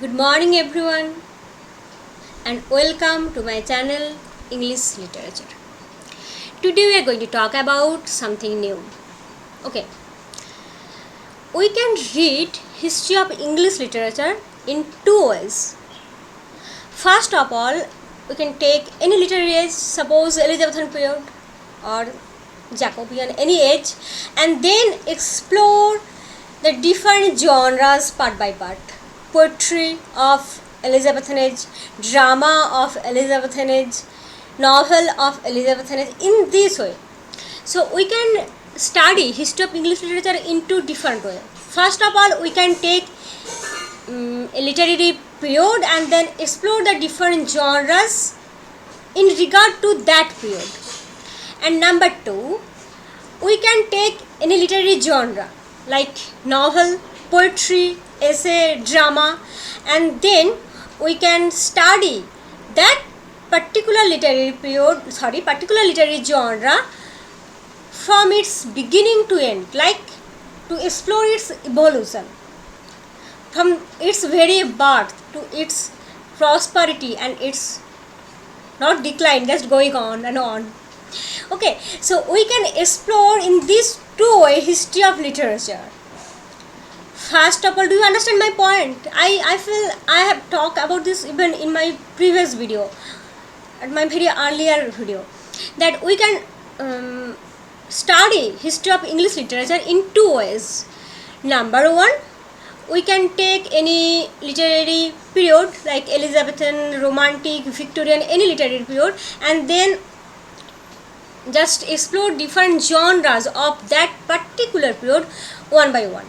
Good morning everyone and welcome to my channel English Literature. Today we are going to talk about something new. Okay. We can read history of English literature in two ways. First of all, we can take any literary age, suppose Elizabethan period or Jacobean, any age, and then explore the different genres part by part. Poetry of Elizabethan age, drama of Elizabethan age, novel of Elizabethan age, in this way. So we can study history of English literature in two different ways. First of all, we can take a literary period and then explore the different genres in regard to that period. And number two, we can take any literary genre like novel, poetry, essay, drama, and then we can study that particular literary genre from its beginning to end, like to explore its evolution from its very birth to its prosperity and its not decline, just going on and on. Okay, so we can explore in this two-way history of literature. First of all, do you understand my point? I feel I have talked about this even in my previous video, at my very earlier video, that we can study history of English literature in two ways. Number one, we can take any literary period like Elizabethan, Romantic, Victorian, any literary period, and then just explore different genres of that particular period one by one.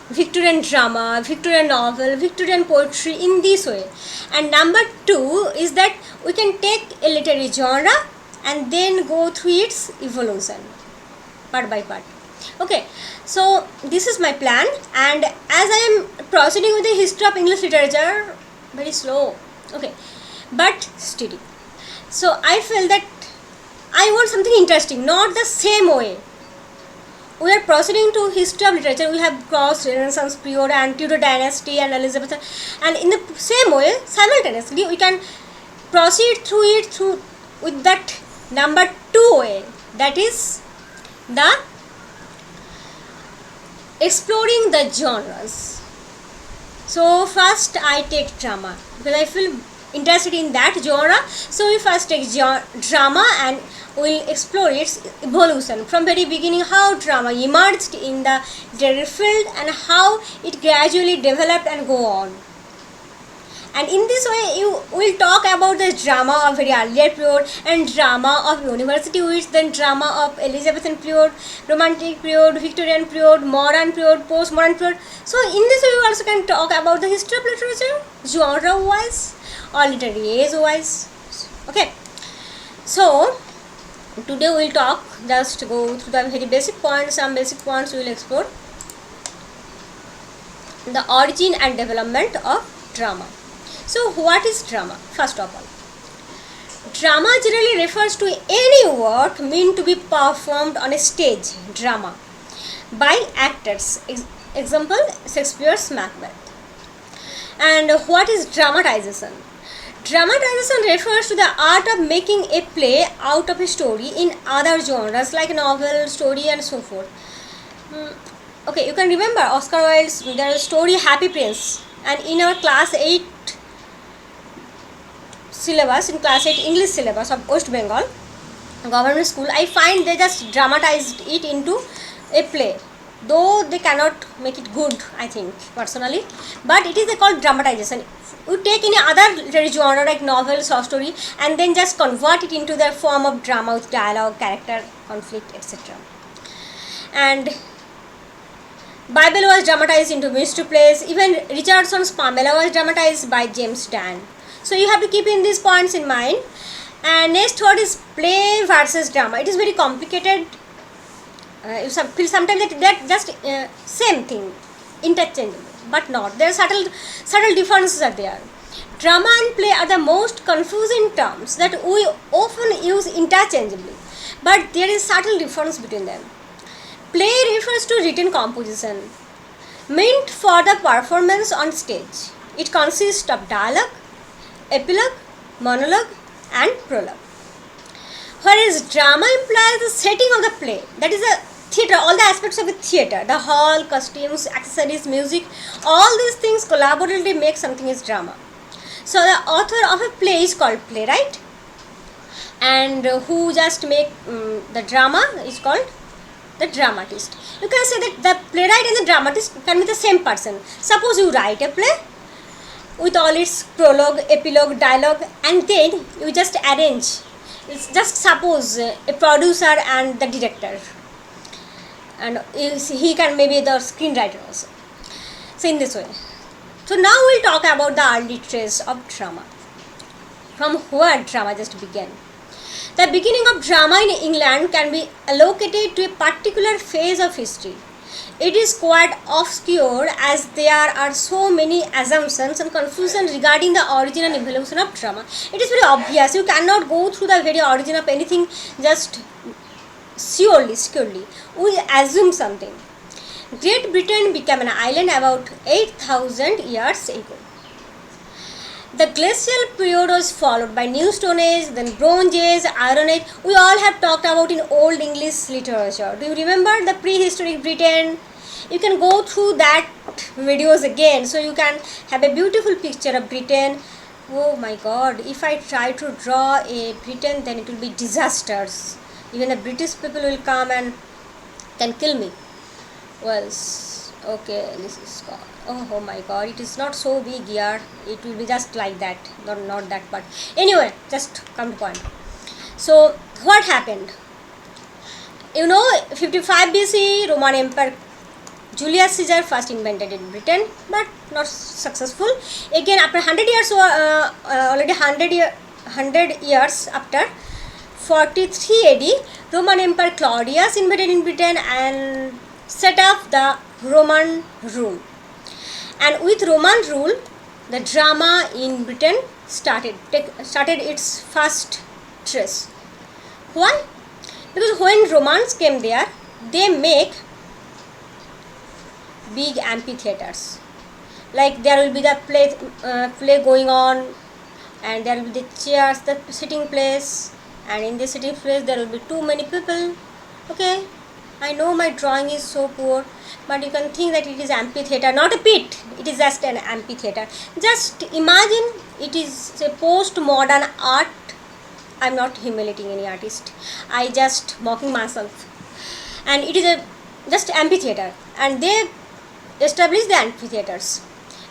Victorian drama, Victorian novel, Victorian poetry, in this way. And number two is that we can take a literary genre and then go through its evolution part by part. Okay, so this is my plan, and as I am proceeding with the history of English literature, very slow, okay, but steady. So I feel that I want something interesting, not the same way. We are proceeding to history of literature. We have crossed Renaissance period and Tudor dynasty and Elizabethan, and in the same way, simultaneously, we can proceed through it with that number two way, that is the exploring the genres. So first I take drama because I feel interested in that genre. So we first take drama and we'll explore its evolution from very beginning, how drama emerged in the literary field and how it gradually developed and go on. And in this way, you will talk about the drama of very earlier period and drama of university wits, then drama of Elizabethan period, Romantic period, Victorian period, modern period, postmodern period. So in this way, you also can talk about the history of literature, genre wise or literary age wise. Okay. So today we will talk, just go through the very basic points. Some basic points we will explore. The origin and development of drama. So what is drama? First of all, drama generally refers to any work meant to be performed on a stage, drama, by actors. Example, Shakespeare's Macbeth. And what is dramatization? Dramatization refers to the art of making a play out of a story in other genres like novel, story, and so forth. Okay, you can remember Oscar Wilde's story Happy Prince, and in our class 8 syllabus, in class 8 English syllabus of West Bengal government school, I find they just dramatized it into a play, though they cannot make it good, I think personally, but it is called dramatization. You take any other literary genre like novel, short story, and then just convert it into the form of drama with dialogue, character, conflict, etc. And Bible was dramatized into mystery plays. Even Richardson's Pamela was dramatized by James Dan. So you have to keep in these points in mind. And next word is play versus drama. It is very complicated. You feel sometimes that just same thing, interchangeable, but not. There are subtle differences are there. Drama and play are the most confusing terms that we often use interchangeably, but there is subtle difference between them. Play refers to written composition meant for the performance on stage, It consists of dialogue, epilogue, monologue and prologue. Whereas drama implies the setting of the play, that is a theatre, all the aspects of a theatre, the hall, costumes, accessories, music, all these things collaboratively make something as drama. So the author of a play is called playwright, and who just make the drama is called the dramatist. You can say that the playwright and the dramatist can be the same person. Suppose you write a play with all its prologue, epilogue, dialogue, and then you just arrange. It's just suppose a producer and the director, and he can maybe the screenwriter also. So in this way. So now we'll talk about the early trace of drama. From where drama just began. The beginning of drama in England can be allocated to a particular phase of history. It is quite obscure as there are so many assumptions and confusion regarding the origin and evolution of drama. It is very obvious. You cannot go through the very origin of anything just securely. We assume something. Great Britain became an island about 8,000 years ago. The glacial period was followed by New Stone Age, then Bronze Age, Iron Age. We all have talked about in Old English literature. Do you remember the Prehistoric Britain? You can go through that videos again, so you can have a beautiful picture of Britain. Oh my God, if I try to draw a Britain, then it will be disasters. Even the British people will come and can kill me. Well, okay, this is gone. Oh my God, it is not so big here. It will be just like that, not that, but anyway, just come to point. So what happened? 55 BC, Roman Empire, Julius Caesar first invented in Britain, but not successful. Again, after 100 years, already 100 years after, 43 AD, Roman Emperor Claudius invaded in Britain and set up the Roman rule. And with Roman rule, the drama in Britain started its first trace. Why? Because when Romans came there, they make big amphitheaters. Like there will be the play going on, and there will be the chairs, the sitting place, and in the sitting place there will be too many people. Okay, I know my drawing is so poor, but you can think that it is amphitheater, not a pit. It is just an amphitheater. Just imagine it is a post-modern art. I am not humiliating any artist. I just mocking myself. And it is a just amphitheater, and they established the amphitheaters.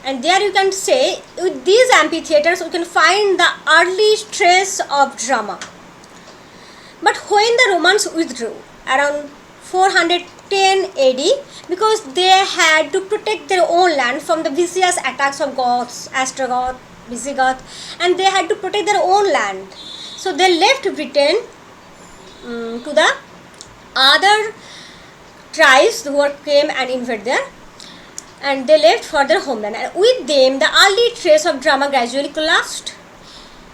And there you can say with these amphitheaters we can find the early trace of drama. But when the Romans withdrew around 410 AD, because they had to protect their own land from the vicious attacks of Goths, Ostrogoth, Visigoth, and they had to protect their own land. So they left Britain to the other tribes who came and invaded there, and they left for their homeland. And with them, the early trace of drama gradually collapsed.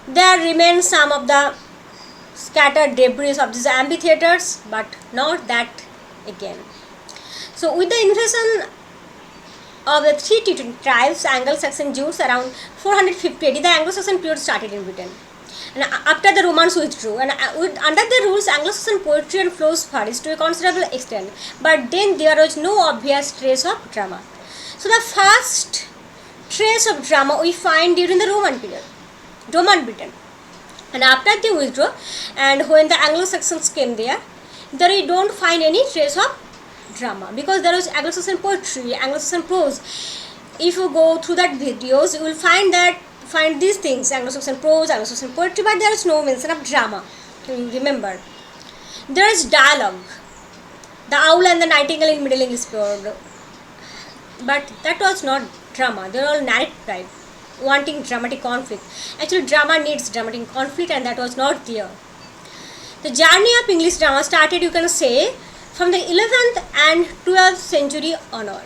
There remain some of the scattered debris of these amphitheaters, but not that again. So with the invasion of the three Teuton tribes, Anglo-Saxon Jews, around 450 AD, the Anglo-Saxon period started in Britain. And after the Romans withdrew, and under their rules, Anglo-Saxon poetry and prose flourished to a considerable extent. But then there was no obvious trace of drama. So the first trace of drama we find during the Roman period, Roman Britain. And after they withdrew, and when the Anglo-Saxons came there we don't find any trace of drama, because there was Anglo-Saxon poetry, Anglo-Saxon prose. If you go through that videos, you will find these things, Anglo-Saxon prose, Anglo-Saxon poetry, but there is no mention of drama. You remember, there is dialogue, the owl and the nightingale in Middle English period, but that was not drama. They were all narrative type, wanting dramatic conflict. Actually, drama needs dramatic conflict, and that was not there. The journey of English drama started, you can say, from the 11th and 12th century onward.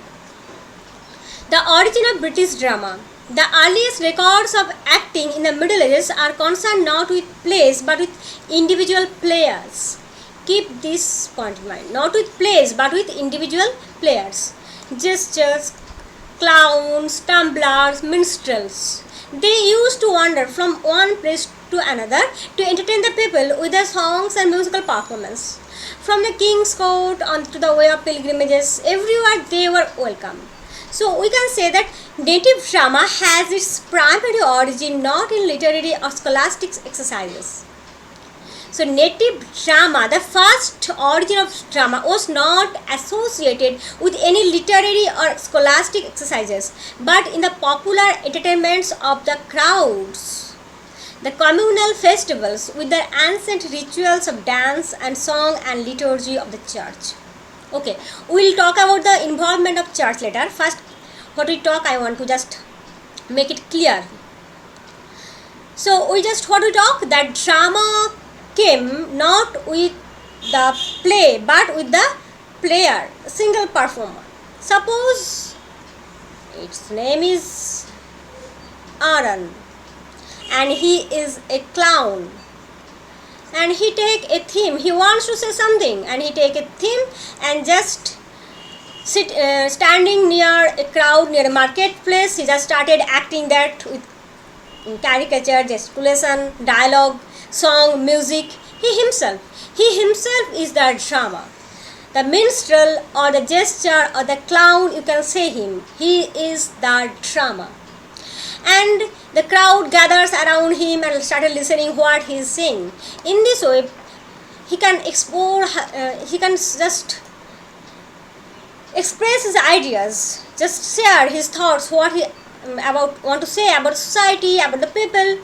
The origin of British drama. The earliest records of acting in the Middle Ages are concerned not with plays but with individual players. Keep this point in mind. Not with plays but with individual players. Gestures, clowns, tumblers, minstrels. They used to wander from one place to another to entertain the people with their songs and musical performance. From the king's court on to the way of pilgrimages, everywhere they were welcome. So we can say that native drama has its primary origin not in literary or scholastic exercises. So native drama, the first origin of drama, was not associated with any literary or scholastic exercises, but in the popular entertainments of the crowds, the communal festivals with their ancient rituals of dance and song and liturgy of the church. Okay, we will talk about the involvement of church later. First, what we talk, I want to just make it clear. So we talk that drama came not with the play but with the player, single performer. Suppose its name is Aaron and he is a clown and he take a theme, he wants to say something and he take a theme and just standing near a crowd, near a marketplace, he just started acting that with caricature, gesticulation, dialogue, song, music. He himself is the drama. The minstrel or the gesture or the clown, you can say him. He is the drama. And the crowd gathers around him and started listening what he is saying. In this way, he can he can just express his ideas, just share his thoughts, what he want to say about society, about the people.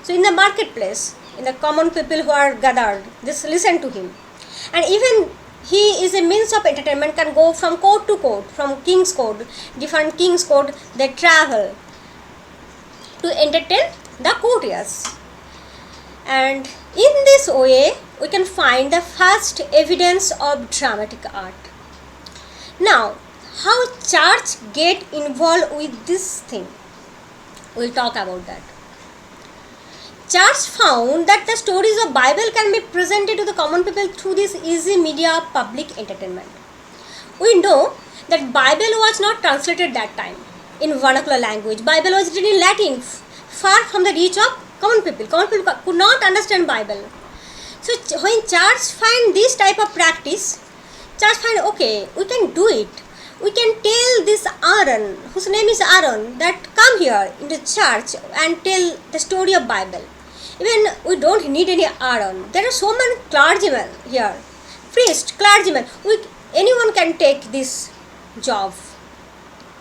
So in the marketplace, in the common people who are gathered, just listen to him. And even he is a means of entertainment, can go from court to court, from king's court, different king's court, they travel to entertain the courtiers. And in this way, we can find the first evidence of dramatic art. Now, how church get involved with this thing? We'll talk about that. Church found that the stories of Bible can be presented to the common people through this easy media of public entertainment. We know that Bible was not translated that time in vernacular language. Bible was written in Latin, far from the reach of common people. Common people could not understand Bible. So when church find this type of practice, church find, okay, we can do it. We can tell this Aaron, whose name is Aaron, that come here in the church and tell the story of Bible. Even we don't need any Aaron. There are so many clergymen here. Priest, clergymen. Anyone can take this job.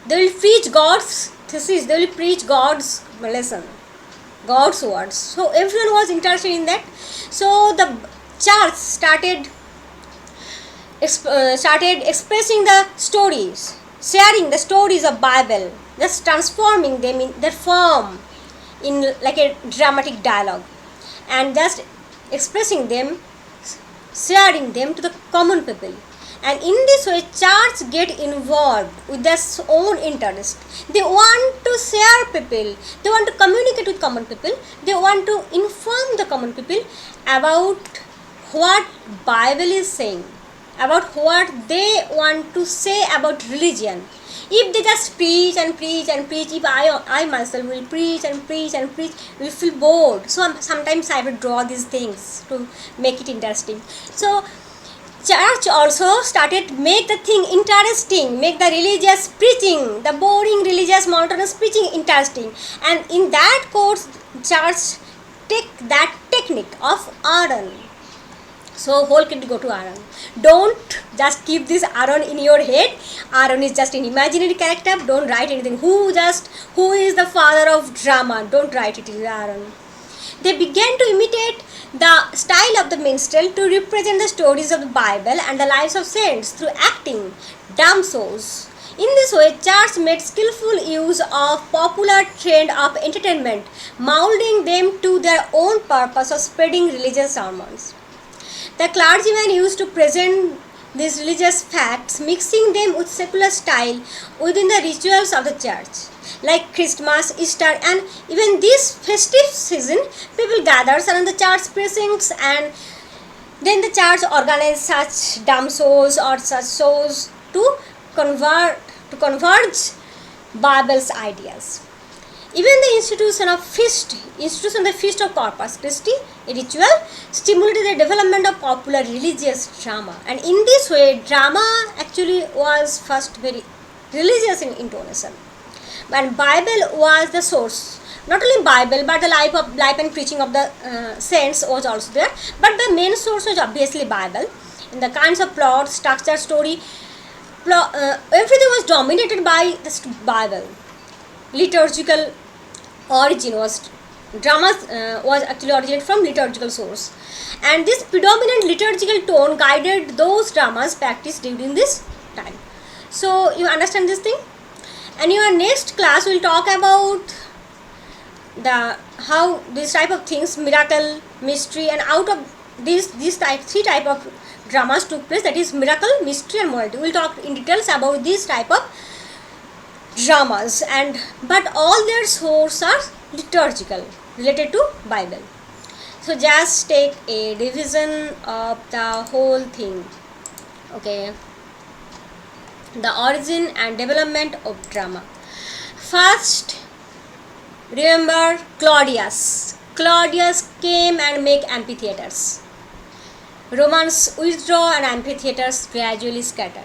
They will preach God's thesis. They will preach God's lesson. God's words. So everyone was interested in that. So the church started expressing the stories, sharing the stories of Bible, just transforming them in their form in like a dramatic dialogue and just expressing them, sharing them to the common people. And in this way, church get involved with their own interest. They want to share people, they want to communicate with common people, they want to inform the common people about what Bible is saying, about what they want to say about religion. If they just preach and preach and preach, if I myself will preach and preach and preach, we will feel bored. So sometimes I will draw these things to make it interesting. So church also started make the thing interesting, make the religious preaching, the boring religious monotonous preaching interesting. And in that course, church take that technique of Aaron. So whole kid go to Aaron. Don't just keep this Aaron in your head. Aaron is just an imaginary character. Don't write anything. Who is the father of drama? Don't write it in Aaron. They began to imitate the style of the minstrel to represent the stories of the Bible and the lives of saints through acting, dumb shows. In this way, church made skillful use of popular trend of entertainment, molding them to their own purpose of spreading religious sermons. The clergymen used to present these religious facts, mixing them with secular style within the rituals of the church. Like Christmas, Easter, and even this festive season, people gather around the church precincts, and then the church organizes such dumb shows or such shows to converge Bible's ideas. Even the institution of the Feast of Corpus Christi, a ritual, stimulated the development of popular religious drama. And in this way, drama actually was first very religious in intonation. And Bible was the source. Not only Bible, but the life and preaching of the saints was also there. But the main source was obviously Bible. In the kinds of plot, structure, story, everything was dominated by the Bible. Liturgical origin was was actually originated from liturgical source, and this predominant liturgical tone guided those dramas practiced during this time. So you understand this thing, and in your next class we'll talk about the how this type of things, miracle, mystery, and out of these three type of dramas took place, that is miracle, mystery, and morality. We'll talk in details about these type of dramas, and but all their sources are liturgical, related to Bible. So just take a revision of the whole thing. Okay, the origin and development of drama. First, remember Claudius came and make amphitheaters. Romans withdraw and amphitheaters gradually scattered.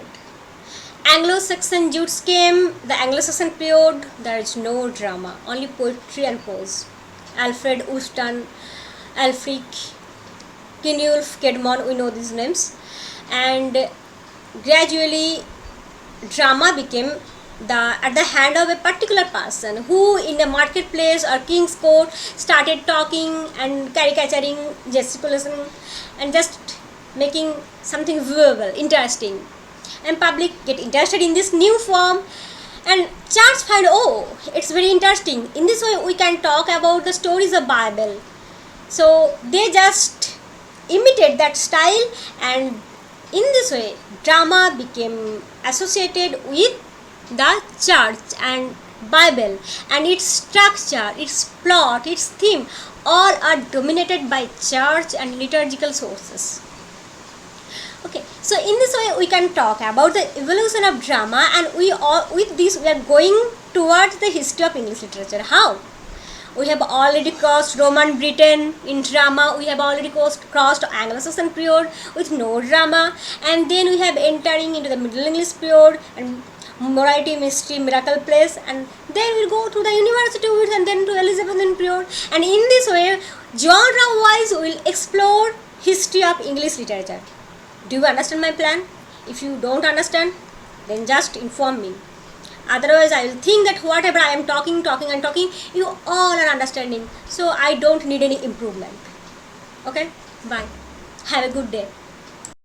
Anglo-Saxon Jews came, the Anglo-Saxon period, there is no drama, only poetry and prose. Alfred Woolston, Alfric, Kinulf, Kedmon, we know these names. And gradually drama became at the hand of a particular person who in the marketplace or king's court started talking and caricaturing, gesticulation, and just making something viewable, interesting. And public get interested in this new form, and church find, oh, it's very interesting. In this way we can talk about the stories of Bible. So they just imitate that style, and in this way drama became associated with the church and Bible, and its structure, its plot, its theme, all are dominated by church and liturgical sources. Okay, so in this way we can talk about the evolution of drama, and with this we are going towards the history of English literature. How? We have already crossed Roman Britain in drama, we have already crossed Anglo-Saxon period with no drama, and then we have entering into the Middle English period and morality, mystery, miracle place, and then we'll go to the university and then to Elizabethan period, and in this way genre wise we will explore history of English literature. Do you understand my plan? If you don't understand, then just inform me. Otherwise, I will think that whatever I am talking, you all are understanding. So I don't need any improvement. Okay? Bye. Have a good day.